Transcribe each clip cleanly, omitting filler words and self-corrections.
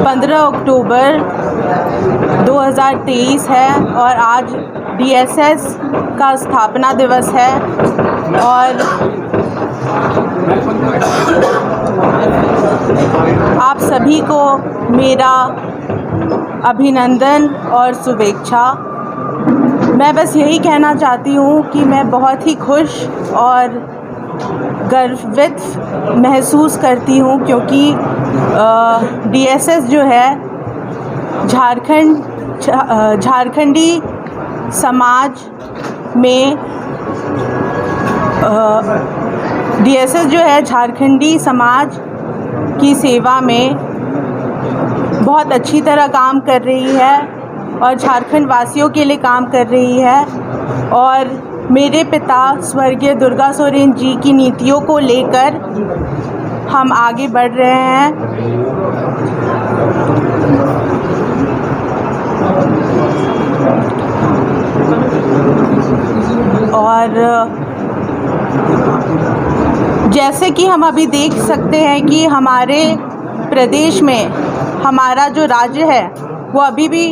15 अक्टूबर 2023 है और आज डीएसएस का स्थापना दिवस है। और आप सभी को मेरा अभिनंदन और शुभेच्छा। मैं बस यही कहना चाहती हूँ कि मैं बहुत ही खुश और गर्वित महसूस करती हूँ, क्योंकि डीएसएस जो है झारखंडी समाज में डीएसएस जो है झारखंडी समाज की सेवा में बहुत अच्छी तरह काम कर रही है और झारखंड वासियों के लिए काम कर रही है। और मेरे पिता स्वर्गीय दुर्गा सोरेन जी की नीतियों को लेकर हम आगे बढ़ रहे हैं। और जैसे कि हम अभी देख सकते हैं कि हमारे प्रदेश में हमारा जो राज्य है वो अभी भी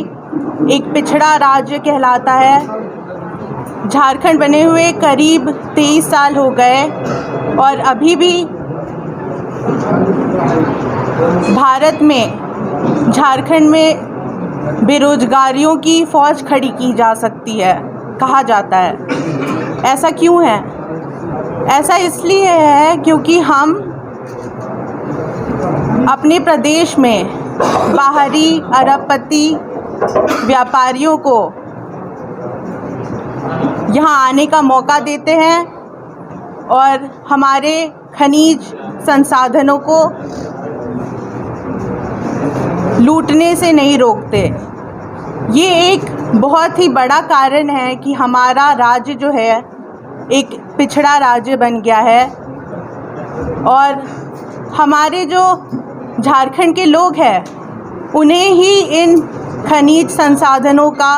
एक पिछड़ा राज्य कहलाता है। झारखंड बने हुए करीब 23 साल हो गए और अभी भी भारत में झारखंड में बेरोजगारियों की फौज खड़ी की जा सकती है, कहा जाता है। ऐसा क्यों है? ऐसा इसलिए है क्योंकि हम अपने प्रदेश में बाहरी अरबपति व्यापारियों को यहाँ आने का मौका देते हैं और हमारे खनिज संसाधनों को लूटने से नहीं रोकते। ये एक बहुत ही बड़ा कारण है कि हमारा राज्य जो है एक पिछड़ा राज्य बन गया है। और हमारे जो झारखंड के लोग हैं उन्हें ही इन खनिज संसाधनों का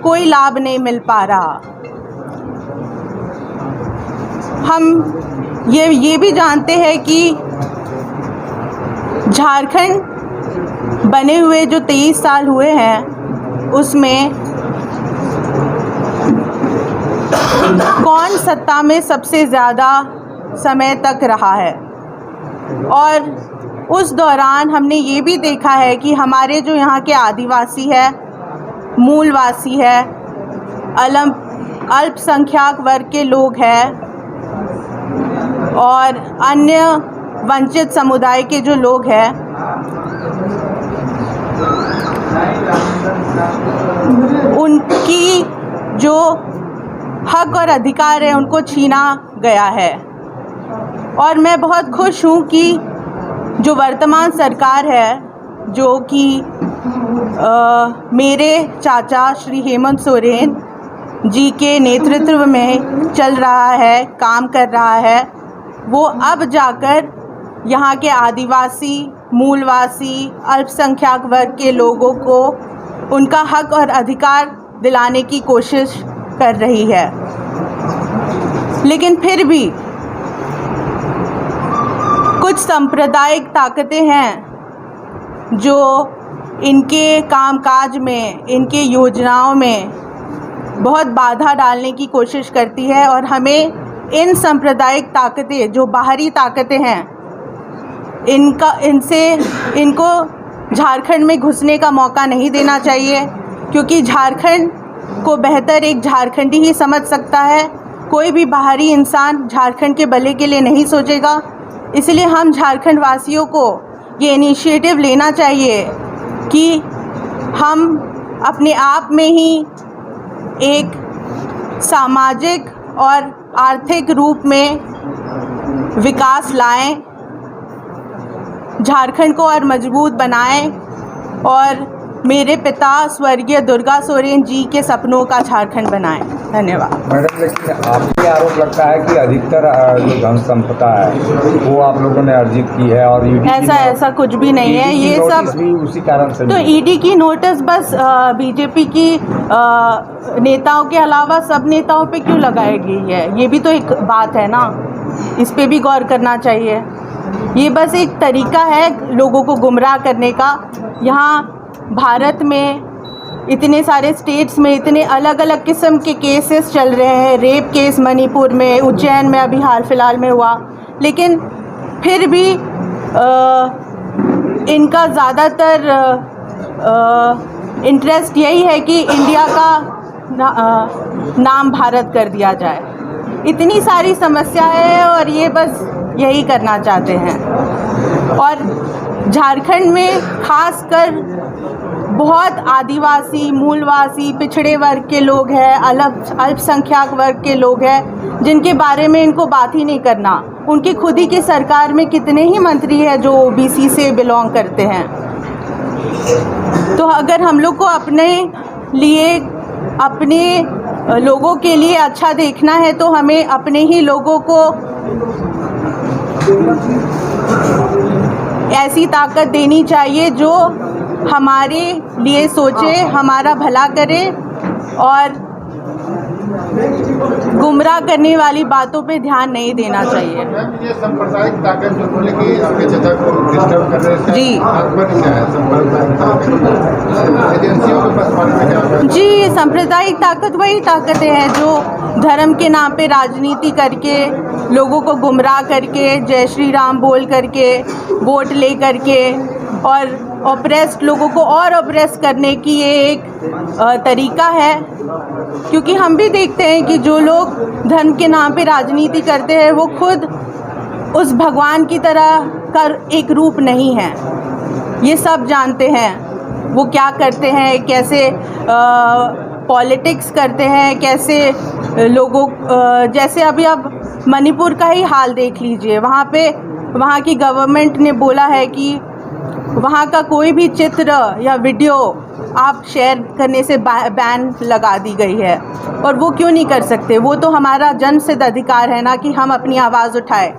कोई लाभ नहीं मिल पा रहा। हम ये भी जानते हैं कि झारखंड बने हुए जो 23 साल हुए हैं उसमें कौन सत्ता में सबसे ज़्यादा समय तक रहा है। और उस दौरान हमने ये भी देखा है कि हमारे जो यहाँ के आदिवासी है, मूलवासी है, अल्पसंख्यक वर्ग के लोग हैं और अन्य वंचित समुदाय के जो लोग हैं उनकी जो हक और अधिकार है उनको छीना गया है। और मैं बहुत खुश हूँ कि जो वर्तमान सरकार है, जो कि मेरे चाचा श्री हेमंत सोरेन जी के नेतृत्व में चल रहा है, काम कर रहा है, वो अब जाकर यहाँ के आदिवासी, मूलवासी, अल्पसंख्यक वर्ग के लोगों को उनका हक और अधिकार दिलाने की कोशिश कर रही है। लेकिन फिर भी कुछ सांप्रदायिक ताकतें हैं जो इनके कामकाज में, इनके योजनाओं में बहुत बाधा डालने की कोशिश करती है। और हमें इन सांप्रदायिक ताकतें, जो बाहरी ताकतें हैं, इनको झारखंड में घुसने का मौका नहीं देना चाहिए, क्योंकि झारखंड को बेहतर एक झारखंडी ही समझ सकता है। कोई भी बाहरी इंसान झारखंड के भले के लिए नहीं सोचेगा। इसलिए हम झारखंड वासियों को ये इनिशिएटिव लेना चाहिए कि हम अपने आप में ही एक सामाजिक और आर्थिक रूप में विकास लाएं, झारखंड को और मजबूत बनाएं और मेरे पिता स्वर्गीय दुर्गा सोरेन जी के सपनों का झारखंड बनाएं। धन्यवाद। मैडम, लेकिन आपके आरोप लगता है कि अधिकतर जो धन संपदा है वो आप लोगों ने अर्जित की है और ऐसा कुछ भी नहीं है। ये सब भी उसी कारण से। तो ईडी की नोटिस बस बीजेपी की नेताओं के अलावा सब नेताओं पे क्यों लगाई गई है? ये भी तो एक बात है ना, इस पे भी गौर करना चाहिए। ये बस एक तरीका है लोगों को गुमराह करने का। यहाँ भारत में इतने सारे स्टेट्स में इतने अलग अलग किस्म के केसेस चल रहे हैं। रेप केस मणिपुर में, उज्जैन में अभी हाल फिलहाल में हुआ, लेकिन फिर भी इनका ज़्यादातर इंटरेस्ट यही है कि इंडिया का नाम भारत कर दिया जाए। इतनी सारी समस्या है और ये बस यही करना चाहते हैं। और झारखंड में खासकर बहुत आदिवासी, मूलवासी, पिछड़े वर्ग के लोग हैं, अल्पसंख्यक वर्ग के लोग हैं, जिनके बारे में इनको बात ही नहीं करना। उनकी खुद ही की सरकार में कितने ही मंत्री हैं जो ओबीसी से बिलोंग करते हैं। तो अगर हम लोग को अपने लिए, अपने लोगों के लिए अच्छा देखना है तो हमें अपने ही लोगों को ऐसी ताकत देनी चाहिए जो हमारे लिए सोचे, हमारा भला करे और गुमराह करने वाली बातों पे ध्यान नहीं देना चाहिए। ये सांप्रदायिक ताकत जो बोले कि आपके चाचा को डिस्टर्ब कर रहे हैं, जी क्या है सांप्रदायिक ताकत? एजेंसियों के पास पाने में क्या? जी, सांप्रदायिक ताकत वही ताकतें हैं जो धर्म के नाम पे राजनीति करके, लोगों को गुमराह करके, जय श्री राम बोल करके, वोट ले करके और ऑप्रेस्ड लोगों को और ऑप्रेस करने की ये एक तरीका है। क्योंकि हम भी देखते हैं कि जो लोग धर्म के नाम पे राजनीति करते हैं वो खुद उस भगवान की तरह का एक रूप नहीं है। ये सब जानते हैं वो क्या करते हैं, कैसे पॉलिटिक्स करते हैं, कैसे लोगों जैसे अभी आप मणिपुर का ही हाल देख लीजिए। वहाँ की गवर्नमेंट ने बोला है कि वहाँ का कोई भी चित्र या वीडियो आप शेयर करने से बैन लगा दी गई है। और वो क्यों नहीं कर सकते? वो तो हमारा जन्मसिद्ध अधिकार है ना कि हम अपनी आवाज़ उठाएं।